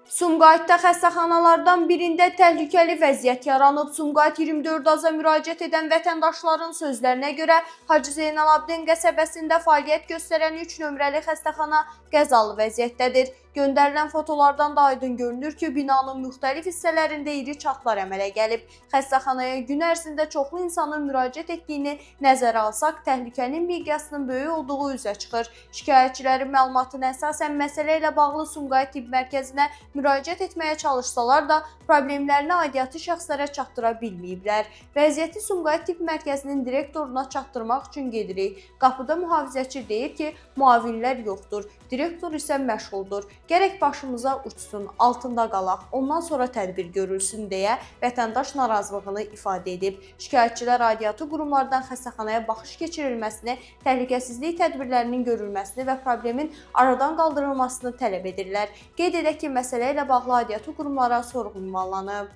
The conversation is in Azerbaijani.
Sumqayıtda xəstəxanalardan birində təhlükəli vəziyyət yaranıb. Sumqayıt 24 Aza müraciət edən vətəndaşların sözlərinə görə Hacı Zeynalabdin qəsəbəsində fəaliyyət göstərən 3 nömrəli xəstəxana qəzalı vəziyyətdədir. Göndərilən fotolardan da aydın görünür ki, binanın müxtəlif hissələrində iri çatlar əmələ gəlib. Xəstəxanaya gün ərzində çoxlu insanın müraciət etdiyini nəzərə alsaq, təhlükənin miqyasının böyük olduğu üzə çıxır. Şikayətçilərin məlumatına əsasən məsələ ilə bağlı Sumqayıt Tibb Mərkəzinə müraciət etməyə çalışsalar da problemlərini aidiyyatı şəxslərə çatdıra bilməyiblər. Vəziyyəti Sumqayıt Tibb Mərkəzinin direktoruna çatdırmaq üçün gedirik. Qapıda mühafizəçi deyir ki, müavinlər yoxdur, direktor isə məşğuldur. Gərək başımıza uçsun, altında qalaq, ondan sonra tədbir görülsün deyə vətəndaş narazılığını ifadə edib. Şikayətçilər aidiyyatı qurumlardan xəstəxanaya baxış keçirilməsini, təhlükəsizlik tədbirlərinin görülməsini və problemin aradan qaldırılmasını tələb edirlər. Qeyd edək ki, məsələ ilə bağlı aidiyyatı qurumlara sorğu ünvanlanıb.